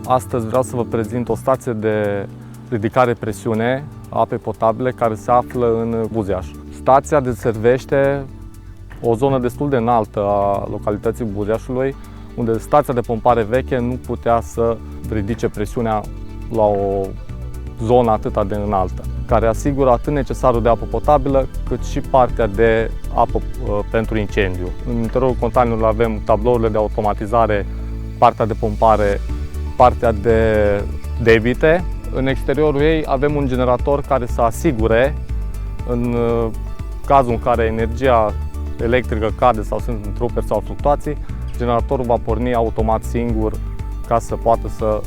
Astăzi vreau să vă prezint o stație de ridicare presiune a apei potabile care se află în Buziaș. Stația deservește o zonă destul de înaltă a localității Buziașului, unde stația de pompare veche nu putea să ridice presiunea la o zonă atât de înaltă, care asigură atât necesarul de apă potabilă, cât și partea de apă pentru incendiu. În interiorul containerului avem tablourile de automatizare, partea de pompare, partea de debite. În exteriorul ei avem un generator care să asigure, în cazul în care energia electrică cade sau sunt întreruperi sau fluctuații, generatorul va porni automat singur ca să poată să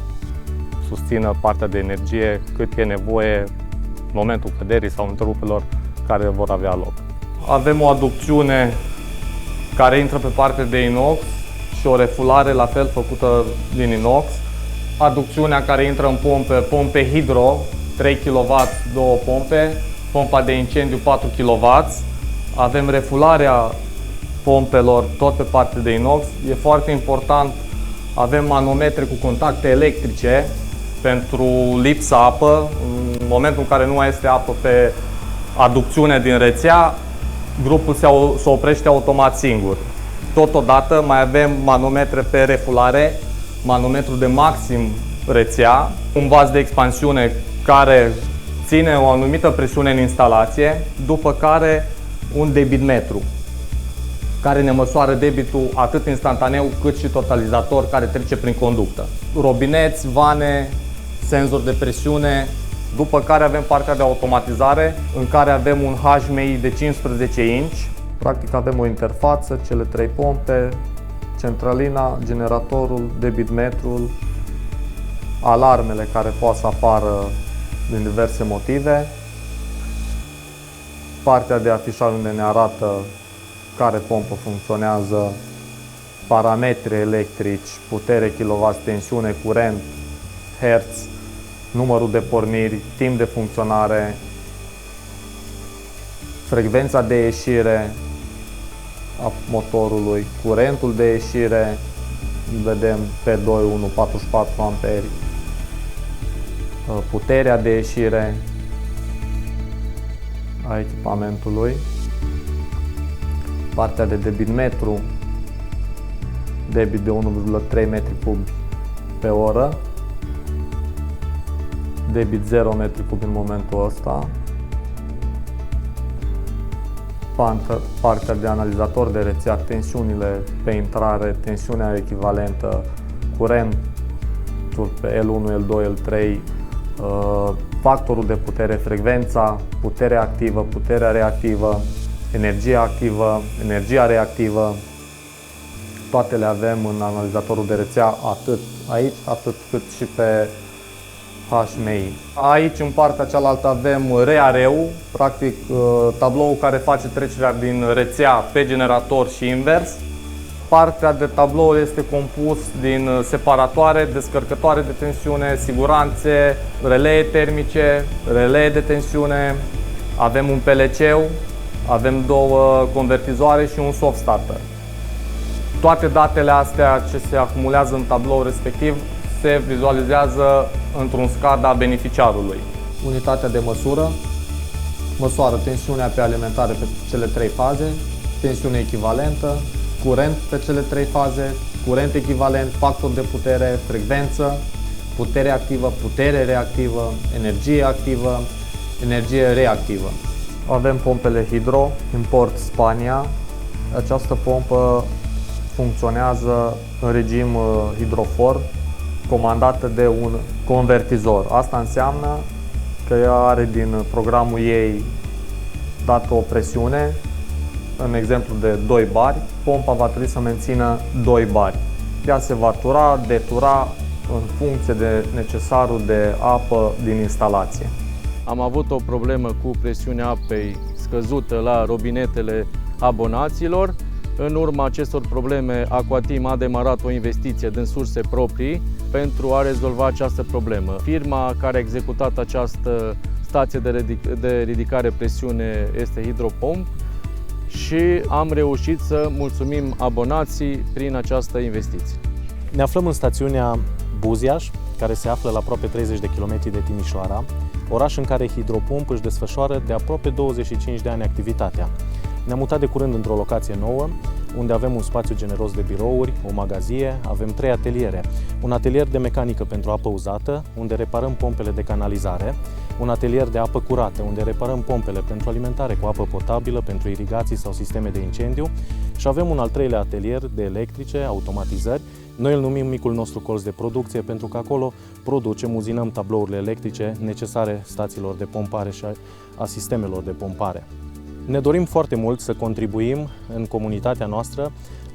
susțină partea de energie cât e nevoie în momentul căderii sau întreruperilor care vor avea loc. Avem o aducțiune care intră pe partea de inox și o refulare la fel făcută din inox. Aducțiunea care intră în pompe hidro, 3 kW, 2 pompe, pompa de incendiu 4 kW. Avem refularea pompelor tot pe partea de inox. E foarte important, avem manometre cu contacte electrice pentru lipsa apă. În momentul în care nu mai este apă pe aducțiune din rețea, grupul se oprește automat singur. Totodată mai avem manometre pe refulare, manometru de maxim rețea, un vas de expansiune care ține o anumită presiune în instalație, după care un debitmetru care ne măsoară debitul atât instantaneu cât și totalizator care trece prin conductă. Robineți, vane, senzor de presiune, după care avem partea de automatizare în care avem un HMI de 15 inch. Practic avem o interfață, cele 3 pompe, centralina, generatorul, debitmetrul, alarmele care pot să apară din diverse motive, partea de afișare unde ne arată care pompă funcționează, parametri electrici, putere kW, tensiune, curent, hertz, numărul de porniri, timp de funcționare, frecvența de ieșire a motorului, curentul de ieșire, vedem P2, 1, 44 amperi, puterea de ieșire a echipamentului, partea de debitmetru, debit de 1,3 m3 pe oră, debit 0 m3 în momentul ăsta, partea de analizator de rețea, tensiunile pe intrare, tensiunea echivalentă, curentul pe L1, L2, L3, factorul de putere, frecvența, puterea activă, puterea reactivă, energia activă, energia reactivă. Toate le avem în analizatorul de rețea, atât aici, atât cât și pe HMI. Aici, în partea cealaltă, avem reareu, practic tabloul care face trecerea din rețea pe generator și invers. Partea de tablou este compus din separatoare, descărcătoare de tensiune, siguranțe, relee termice, relee de tensiune, avem un PLC-ul, avem 2 convertizoare și un soft starter. Toate datele astea ce se acumulează în tablou respectiv se vizualizează într-un SCADA a beneficiarului. Unitatea de măsură măsoară tensiunea pe alimentare pe cele 3 faze, tensiune echivalentă, curent pe cele 3 faze, curent echivalent, factor de putere, frecvență, putere activă, putere reactivă, energie activă, energie reactivă. Avem pompele hidro, import Spania. Această pompă funcționează în regim hidrofor, comandată de un convertizor. Asta înseamnă că ea are din programul ei dată o presiune, în exemplu de 2 bari, pompa va trebui să mențină 2 bari. Ea se va tura, detura în funcție de necesarul de apă din instalație. Am avut o problemă cu presiunea apei scăzută la robinetele abonaților. În urma acestor probleme, Aquateam a demarat o investiție din surse proprii pentru a rezolva această problemă. Firma care a executat această stație de ridicare presiune este Hidropomp și am reușit să mulțumim abonații prin această investiție. Ne aflăm în stațiunea Buziaș, care se află la aproape 30 de kilometri de Timișoara, oraș în care Hidropump își desfășoară de aproape 25 de ani activitatea. Ne-am mutat de curând într-o locație nouă, unde avem un spațiu generos de birouri, o magazie, avem 3 ateliere. Un atelier de mecanică pentru apă uzată, unde reparăm pompele de canalizare, un atelier de apă curată, unde reparăm pompele pentru alimentare cu apă potabilă, pentru irigații sau sisteme de incendiu, și avem un al 3-lea atelier de electrice, automatizări. Noi îl numim micul nostru colț de producție, pentru că acolo producem, uzinăm tablourile electrice necesare stațiilor de pompare și a sistemelor de pompare. Ne dorim foarte mult să contribuim în comunitatea noastră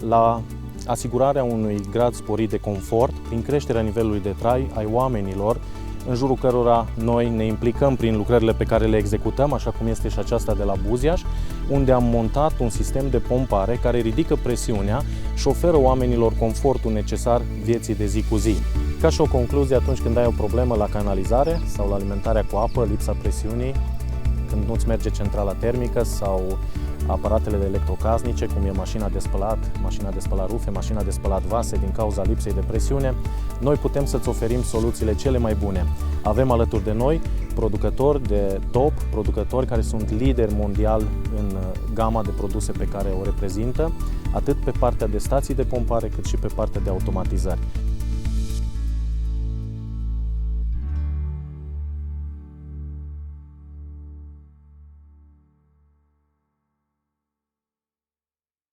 la asigurarea unui grad sporit de confort prin creșterea nivelului de trai ai oamenilor, în jurul cărora noi ne implicăm prin lucrările pe care le executăm, așa cum este și aceasta de la Buziaș, unde am montat un sistem de pompare care ridică presiunea și oferă oamenilor confortul necesar vieții de zi cu zi. Ca și o concluzie, atunci când ai o problemă la canalizare sau la alimentarea cu apă, lipsa presiunii, când nu-ți merge centrala termică sau aparatele de electrocasnice, cum e mașina de spălat rufe, mașina de spălat vase din cauza lipsei de presiune, noi putem să-ți oferim soluțiile cele mai bune. Avem alături de noi producători de top, producători care sunt lideri mondial în gama de produse pe care o reprezintă, atât pe partea de stații de pompare, cât și pe partea de automatizări.